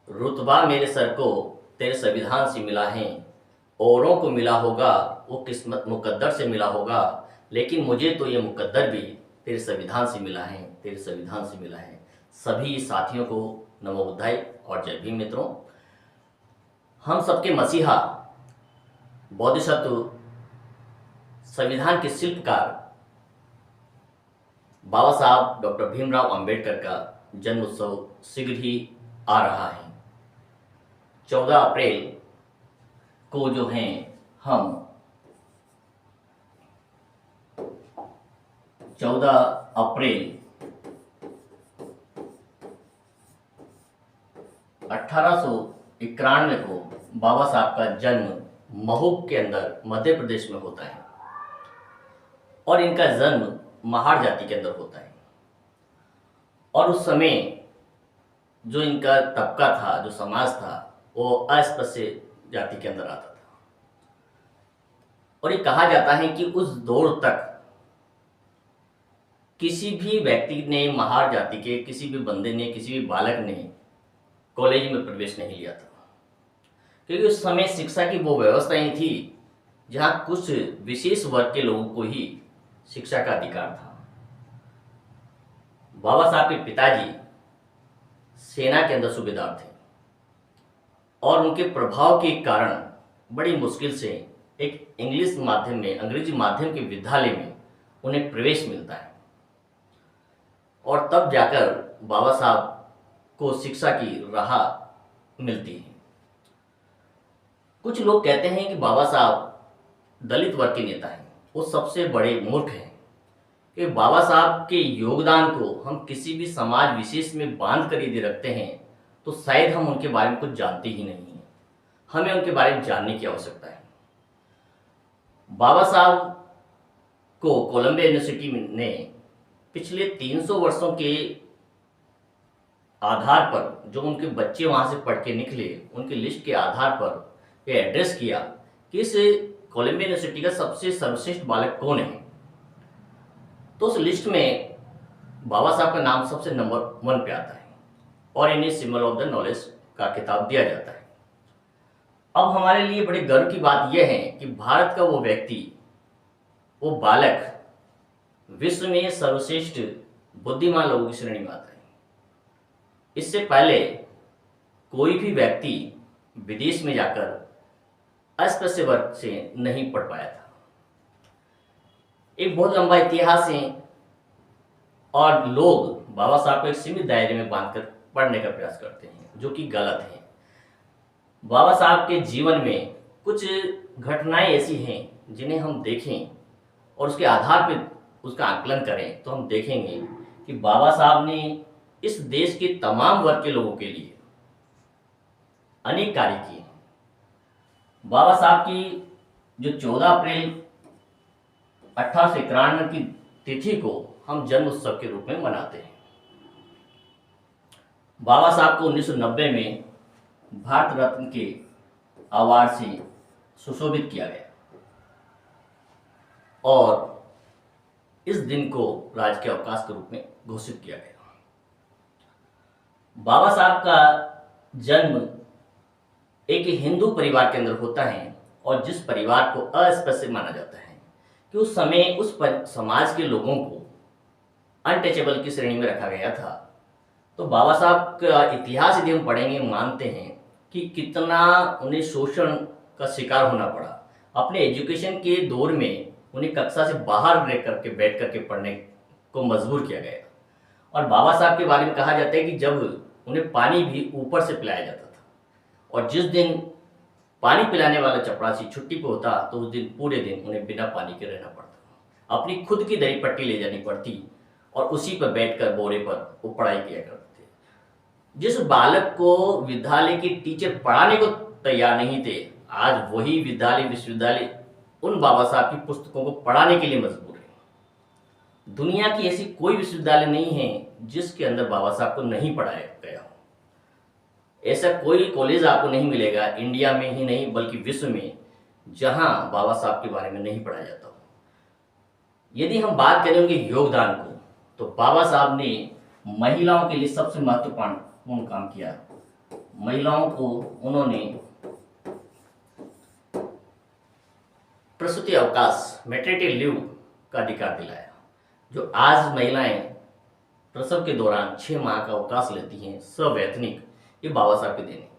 रुतबा मेरे सर को तेरे संविधान से मिला है। औरों को मिला होगा वो किस्मत मुकद्दर से मिला होगा, लेकिन मुझे तो ये मुकद्दर भी तेरे संविधान से मिला है, तेरे संविधान से मिला है। सभी साथियों को नमो बुद्धाय और जय भीम। मित्रों, हम सबके मसीहा बोधिसत्व संविधान के शिल्पकार बाबा साहब डॉक्टर भीमराव अंबेडकर का जन्म उत्सव शीघ्र ही आ रहा है। 14 अप्रैल को जो हैं हम 14 अप्रैल 1891 को बाबा साहब का जन्म महू के अंदर मध्य प्रदेश में होता है और इनका जन्म महार जाति के अंदर होता है। और उस समय जो इनका तबका था, जो समाज था, वो अस्पृश्य जाति के अंदर आता था। और ये कहा जाता है कि उस दौर तक किसी भी व्यक्ति ने, महार जाति के किसी भी बंदे ने, किसी भी बालक ने कॉलेज में प्रवेश नहीं लिया था, क्योंकि उस समय शिक्षा की वो व्यवस्था ही थी जहाँ कुछ विशेष वर्ग के लोगों को ही शिक्षा का अधिकार था। बाबा साहब के पिताजी सेना के अंदर सूबेदार थे और उनके प्रभाव के कारण बड़ी मुश्किल से एक इंग्लिश माध्यम में, अंग्रेजी माध्यम के विद्यालय में उन्हें प्रवेश मिलता है और तब जाकर बाबा साहब को शिक्षा की राह मिलती है। कुछ लोग कहते हैं कि बाबा साहब दलित वर्ग के नेता हैं, वो सबसे बड़े मूर्ख हैं कि बाबा साहब के योगदान को हम किसी भी समाज विशेष में बांध कर यदि रखते हैं तो शायद हम उनके बारे में कुछ जानते ही नहीं हैं। हमें उनके बारे में जानने की आवश्यकता है। बाबा साहब को कोलंबिया यूनिवर्सिटी ने पिछले 300 वर्षों के आधार पर, जो उनके बच्चे वहाँ से पढ़ के निकले, उनकी लिस्ट के आधार पर ये एड्रेस किया कि इस कोलंबिया यूनिवर्सिटी का सबसे सर्वश्रेष्ठ बालक कौन है। तो उस लिस्ट में बाबा साहब का नाम सबसे नंबर 1 पे आता है और इन्हें सिंबल ऑफ द नॉलेज का खिताब दिया जाता है। अब हमारे लिए बड़े गर्व की बात यह है कि भारत का वो व्यक्ति, वो बालक विश्व में सर्वश्रेष्ठ बुद्धिमान लोगों की श्रेणी में आता है। इससे पहले कोई भी व्यक्ति विदेश में जाकर अस्पृश्य वर्ग से नहीं पढ़ पाया था। एक बहुत लंबा इतिहास है और लोग बाबा साहब को एक सीमित दायरे में बांधकर पढ़ने का प्रयास करते हैं, जो कि गलत है। बाबा साहब के जीवन में कुछ घटनाएं ऐसी हैं जिन्हें हम देखें और उसके आधार पर उसका आकलन करें तो हम देखेंगे कि बाबा साहब ने इस देश के तमाम वर्ग के लोगों के लिए अनेक कार्य किए। बाबा साहब की जो 14 अप्रैल 1891 की तिथि को हम जन्म उत्सव के रूप में मनाते हैं। बाबा साहब को 1990 में भारत रत्न के अवार्ड से सुशोभित किया गया और इस दिन को राजकीय अवकाश के रूप में घोषित किया गया। बाबा साहब का जन्म एक हिंदू परिवार के अंदर होता है और जिस परिवार को अस्पृश्य माना जाता है कि उस समय उस समाज के लोगों को अनटचेबल की श्रेणी में रखा गया था। तो बाबा साहब का इतिहास यदि हम पढ़ेंगे, मानते हैं कि कितना उन्हें शोषण का शिकार होना पड़ा। अपने एजुकेशन के दौर में उन्हें कक्षा से बाहर रह करके बैठ करके पढ़ने को मजबूर किया गया। और बाबा साहब के बारे में कहा जाता है कि जब उन्हें पानी भी ऊपर से पिलाया जाता था और जिस दिन पानी पिलाने वाला चपरासी छुट्टी पे होता तो उस दिन पूरे दिन उन्हें बिना पानी के रहना पड़ता। अपनी खुद की दही पट्टी ले जानी पड़ती और उसी पर बैठकर बोरे पर वो पढ़ाई किया करते थे। जिस बालक को विद्यालय के टीचर पढ़ाने को तैयार नहीं थे, आज वही विद्यालय, विश्वविद्यालय उन बाबा साहब की पुस्तकों को पढ़ाने के लिए मजबूर है। दुनिया की ऐसी कोई विश्वविद्यालय नहीं है जिसके अंदर बाबा साहब को नहीं पढ़ाया गया हो। ऐसा कोई कॉलेज आपको नहीं मिलेगा, इंडिया में ही नहीं बल्कि विश्व में, जहां बाबा साहब के बारे में नहीं पढ़ाया जाता हो। यदि हम बात करें उनके योगदान को, तो बाबा साहब ने महिलाओं के लिए सबसे महत्वपूर्ण काम किया। महिलाओं को उन्होंने प्रसूति अवकाश मैटरनिटी लीव का अधिकार दिलाया। जो आज महिलाएं प्रसव के दौरान 6 माह का अवकाश लेती हैं सवैतनिक, ये बाबा साहब के देन है।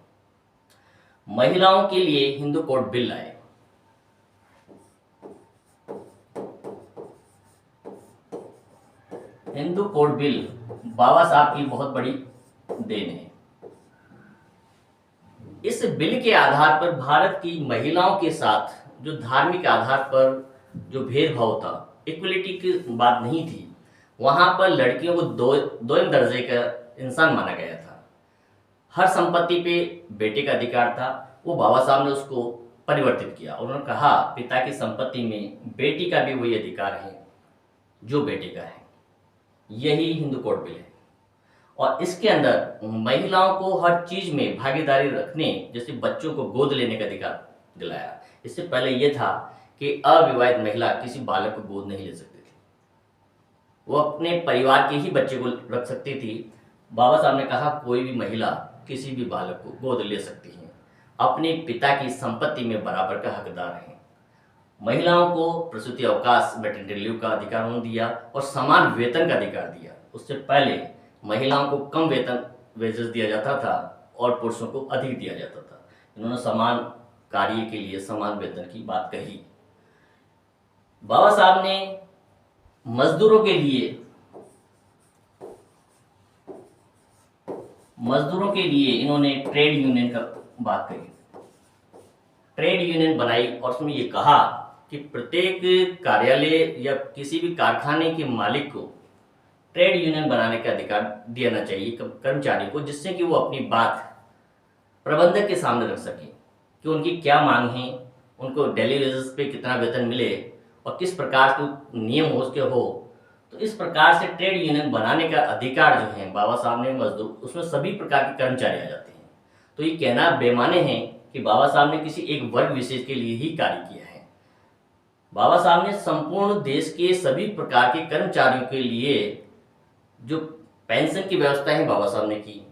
महिलाओं के लिए हिंदू कोड बिल लाए। हिंदू कोड बिल बाबा साहब की बहुत बड़ी देन है। इस बिल के आधार पर भारत की महिलाओं के साथ जो धार्मिक आधार पर जो भेदभाव था, इक्वलिटी की बात नहीं थी, वहां पर लड़कियों को दोयम दर्जे का इंसान माना गया था। हर संपत्ति पे बेटे का अधिकार था, वो बाबा साहब ने उसको परिवर्तित किया। उन्होंने कहा पिता की संपत्ति में बेटी का भी वही अधिकार है जो बेटे का है। यही हिंदू कोड बिल है। और इसके अंदर महिलाओं को हर चीज में भागीदारी रखने, जैसे बच्चों को गोद लेने का अधिकार दिलाया। इससे पहले यह था कि अविवाहित महिला किसी बालक को गोद नहीं ले सकती थी, वो अपने परिवार के ही बच्चे को रख सकती थी। बाबा साहब ने कहा कोई भी महिला किसी भी बालक को गोद ले सकती है, अपने पिता की संपत्ति में बराबर का हकदार है। महिलाओं को प्रसूति अवकाश मैटरनिटी लीव का अधिकार उन्होंने दिया और समान वेतन का अधिकार दिया। उससे पहले महिलाओं को कम वेतन वेजेस दिया जाता था और पुरुषों को अधिक दिया जाता था। इन्होंने समान कार्य के लिए समान वेतन की बात कही। बाबा साहब ने मजदूरों के लिए इन्होंने ट्रेड यूनियन का बात कही, ट्रेड यूनियन बनाई और उसमें ये कहा कि प्रत्येक कार्यालय या किसी भी कारखाने के मालिक को ट्रेड यूनियन बनाने का अधिकार देना चाहिए कर्मचारी को, जिससे कि वो अपनी बात प्रबंधक के सामने रख सके कि उनकी क्या मांग है, उनको डेली बेसिस पे कितना वेतन मिले और किस प्रकार के नियम हो उसके हो। तो इस प्रकार से ट्रेड यूनियन बनाने का अधिकार जो है बाबा साहब ने मजदूर, उसमें सभी प्रकार के कर्मचारी आ जाते हैं। तो ये कहना बेमाने है कि बाबा साहब ने किसी एक वर्ग विशेष के लिए ही कार्य किया है। बाबा साहब ने संपूर्ण देश के सभी प्रकार के कर्मचारियों के लिए जो पेंशन की व्यवस्था है बाबा साहब ने की।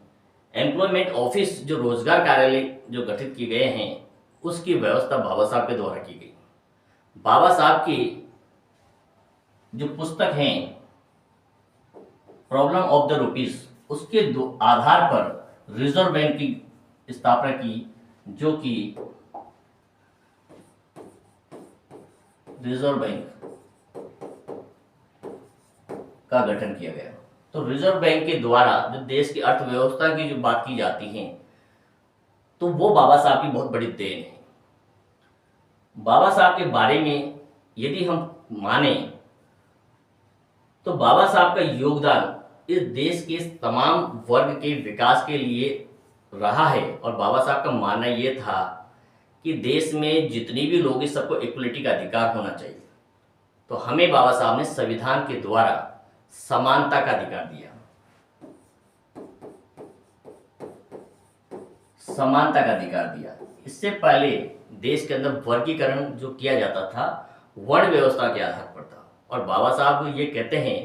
एम्प्लॉयमेंट ऑफिस जो रोजगार कार्यालय जो गठित किए गए हैं उसकी व्यवस्था बाबा साहब के द्वारा की गई। बाबा साहब की जो पुस्तक है प्रॉब्लम ऑफ द रुपीज, उसके आधार पर रिजर्व बैंक की स्थापना की, जो कि रिजर्व बैंक का गठन किया गया। तो रिजर्व बैंक के द्वारा जो देश की अर्थव्यवस्था की जो बात की जाती है तो वो बाबा साहब की बहुत बड़ी देन है। बाबा साहब के बारे में यदि हम माने तो बाबा साहब का योगदान इस देश के तमाम वर्ग के विकास के लिए रहा है। और बाबा साहब का मानना यह था कि देश में जितनी भी लोग हैं सबको इक्वलिटी का अधिकार होना चाहिए। तो हमें बाबा साहब ने संविधान के द्वारा समानता का अधिकार दिया, समानता का अधिकार दिया। इससे पहले देश के अंदर वर्गीकरण जो किया जाता था वर्ण व्यवस्था के आधार पर था। और बाबा साहब ये कहते हैं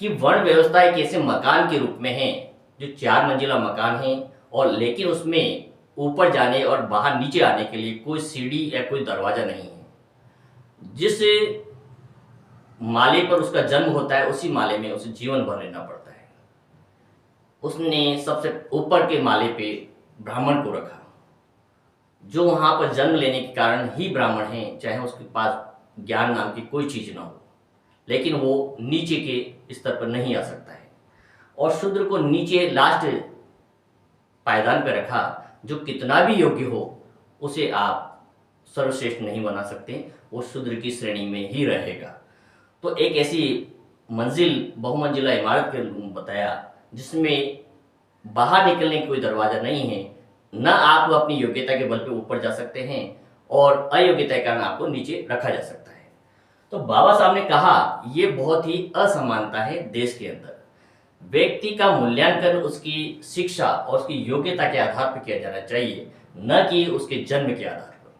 कि वर्ण व्यवस्था एक ऐसे मकान के रूप में है जो 4 मंजिला मकान है और लेकिन उसमें ऊपर जाने और बाहर नीचे आने के लिए कोई सीढ़ी या कोई दरवाजा नहीं है। जिस माले पर उसका जन्म होता है उसी माले में उसे जीवन भर रहना पड़ता है। उसने सबसे ऊपर के माले पे ब्राह्मण को रखा, जो वहां पर जन्म लेने के कारण ही ब्राह्मण है, चाहे उसके पास ज्ञान नाम की कोई चीज ना हो, लेकिन वो नीचे के स्तर पर नहीं आ सकता है। और शूद्र को नीचे लास्ट पायदान पर रखा, जो कितना भी योग्य हो उसे आप सर्वश्रेष्ठ नहीं बना सकते, वो शूद्र की श्रेणी में ही रहेगा। तो एक ऐसी मंजिल बहुमंजिला इमारत के बताया जिसमें बाहर निकलने की कोई दरवाजा नहीं है, न आप अपनी योग्यता के बल पे ऊपर जा सकते हैं और अयोग्यता के कारण आपको नीचे रखा जा सकता है। तो बाबा साहब ने कहा ये बहुत ही असमानता है देश के अंदर। व्यक्ति का मूल्यांकन उसकी शिक्षा और उसकी योग्यता के आधार पर किया जाना चाहिए, न कि उसके जन्म के आधार पर।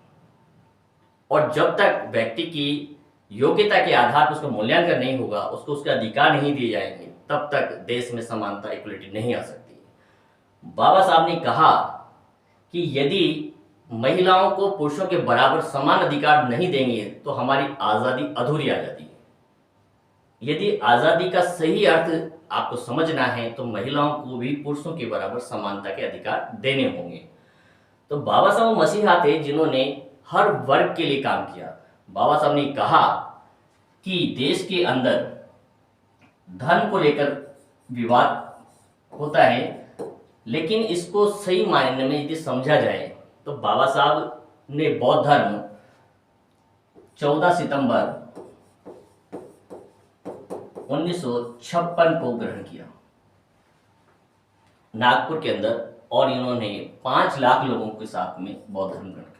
और जब तक व्यक्ति की योग्यता के आधार पर उसका मूल्यांकन नहीं होगा, उसको उसके अधिकार नहीं दिए जाएंगे, तब तक देश में समानता इक्वलिटी नहीं आ सकती। बाबा साहब ने कहा कि यदि महिलाओं को पुरुषों के बराबर समान अधिकार नहीं देंगे तो हमारी आज़ादी अधूरी आज़ादी है। यदि आज़ादी का सही अर्थ आपको समझना है तो महिलाओं को भी पुरुषों के बराबर समानता के अधिकार देने होंगे। तो बाबा साहब मसीहा थे जिन्होंने हर वर्ग के लिए काम किया। बाबा साहब ने कहा कि देश के अंदर धर्म को लेकर विवाद होता है, लेकिन इसको सही मायने में यदि समझा जाए तो बाबा साहब ने बौद्ध धर्म 14 सितंबर 1956 को ग्रहण किया नागपुर के अंदर, और इन्होंने 5 लाख लोगों के साथ में बौद्ध धर्म ग्रहण किया।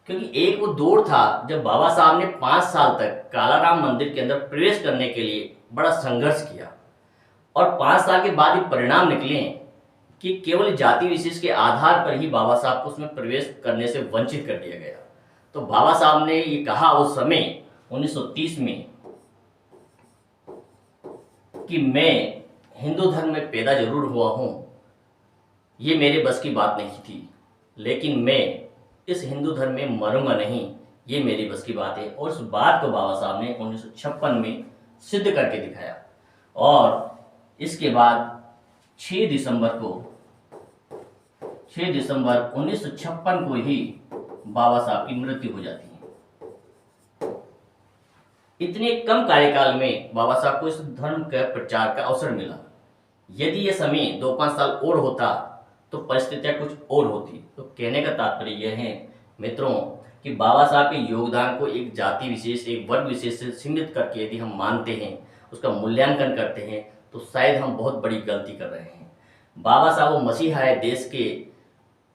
क्योंकि एक वो दौर था जब बाबा साहब ने 5 साल तक कालाराम मंदिर के अंदर प्रवेश करने के लिए बड़ा संघर्ष किया, और 5 साल के बाद ही परिणाम निकले कि केवल जाति विशेष के आधार पर ही बाबा साहब को उसमें प्रवेश करने से वंचित कर दिया गया। तो बाबा साहब ने ये कहा उस समय 1930 में कि मैं हिंदू धर्म में पैदा जरूर हुआ हूँ, ये मेरे बस की बात नहीं थी, लेकिन मैं इस हिंदू धर्म में मरूंगा नहीं, ये मेरी बस की बात है। और उस बात को बाबा साहब ने 1956 में सिद्ध करके दिखाया, और इसके बाद 6 दिसंबर 1956 को ही बाबा साहब की मृत्यु हो जाती है। इतने कम कार्यकाल में बाबा साहब को इस धर्म के प्रचार का अवसर मिला। यदि यह समय 2-5 साल और होता तो परिस्थितियां कुछ और होती। तो कहने का तात्पर्य यह है मित्रों कि बाबा साहब के योगदान को एक जाति विशेष, एक वर्ग विशेष से सीमित करके यदि हम मानते हैं, उसका मूल्यांकन करते हैं, तो शायद हम बहुत बड़ी गलती कर रहे हैं। बाबा साहब वो मसीहा है, देश के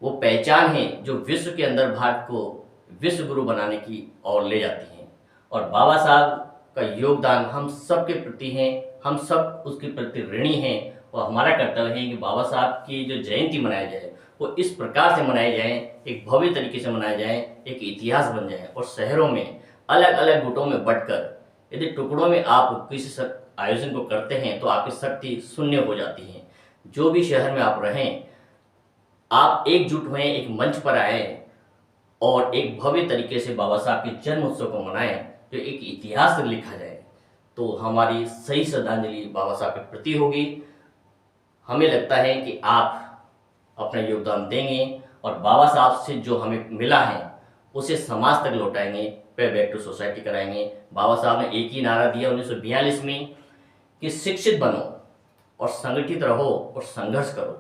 वो पहचान है जो विश्व के अंदर भारत को विश्व गुरु बनाने की ओर ले जाती है। और बाबा साहब का योगदान हम सब के प्रति है, हम सब उसके प्रति ऋणी हैं, और हमारा कर्तव्य है कि बाबा साहब की जो जयंती मनाई जाए वो इस प्रकार से मनाई जाए, एक भव्य तरीके से मनाया जाए, एक इतिहास बन जाए। और शहरों में अलग अलग गुटों में बंटकर यदि टुकड़ों में आप किसी आयोजन को करते हैं तो आपकी शक्ति शून्य हो जाती है। जो भी शहर में आप रहें, आप एकजुट हुए, एक मंच पर आए और एक भव्य तरीके से बाबा साहब के जन्म उत्सव को मनाएं, जो एक इतिहास लिखा जाए, तो हमारी सही श्रद्धांजलि बाबा साहब के प्रति होगी। हमें लगता है कि आप अपना योगदान देंगे और बाबा साहब से जो हमें मिला है उसे समाज तक लौटाएंगे, पे बैक टू सोसाइटी कराएंगे। बाबा साहब ने एक ही नारा दिया 1942 में कि शिक्षित बनो और संगठित रहो और संघर्ष करो।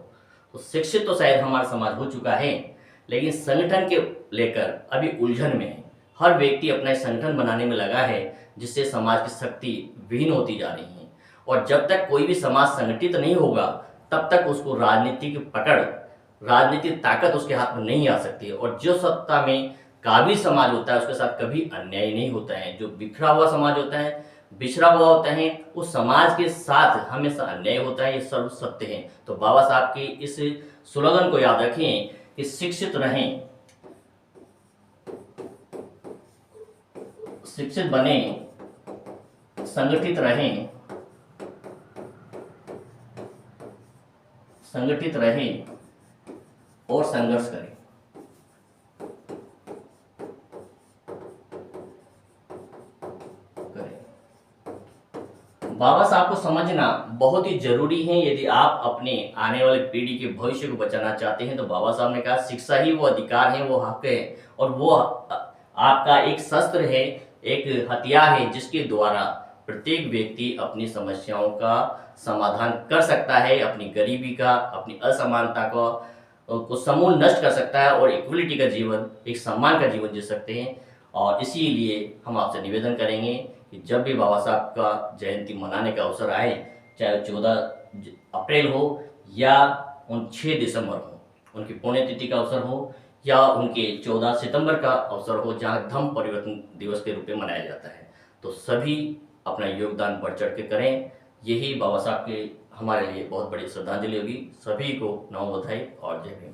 तो शिक्षित तो शायद हमारा समाज हो चुका है, लेकिन संगठन के लेकर अभी उलझन में है। हर व्यक्ति अपना संगठन बनाने में लगा है, जिससे समाज की शक्ति विहीन होती जा रही है। और जब तक कोई भी समाज संगठित नहीं होगा तब तक उसको राजनीतिक पकड़, राजनीतिक ताकत उसके हाथ में नहीं आ सकती है। और जो सत्ता में काबिल समाज होता है उसके साथ कभी अन्याय नहीं होता है। जो बिखरा हुआ समाज होता है, बिछड़ा हुआ होता है, उस समाज के साथ हमेशा अन्याय होता है, ये सर्व सत्य है। तो बाबा साहब के इस स्लोगन को याद रखें कि शिक्षित रहें, शिक्षित बने, संगठित रहें, संगठित रहें और संघर्ष करें। बाबा साहब को समझना बहुत ही जरूरी है। यदि आप अपने आने वाले पीढ़ी के भविष्य को बचाना चाहते हैं तो बाबा साहब ने कहा शिक्षा ही वो अधिकार है, वो हक है, और वो आपका एक शस्त्र है, एक हथियार है, जिसके द्वारा प्रत्येक व्यक्ति अपनी समस्याओं का समाधान कर सकता है, अपनी गरीबी का, अपनी असमानता को समूल नष्ट कर सकता है और इक्वलिटी का जीवन, एक सम्मान का जीवन जी सकते हैं। और इसीलिए हम आपसे निवेदन करेंगे कि जब भी बाबा साहब का जयंती मनाने का अवसर आए, चाहे 14 अप्रैल हो या 6 दिसंबर हो, उनकी पुण्यतिथि का अवसर हो या उनके 14 सितंबर का अवसर हो, जहाँ धम्म परिवर्तन दिवस के रूप में मनाया जाता है, तो सभी अपना योगदान बढ़ चढ़ के करें। यही बाबा साहब के हमारे लिए बहुत बड़ी श्रद्धांजलि होगी। सभी को नमो बधाई और जय भीम।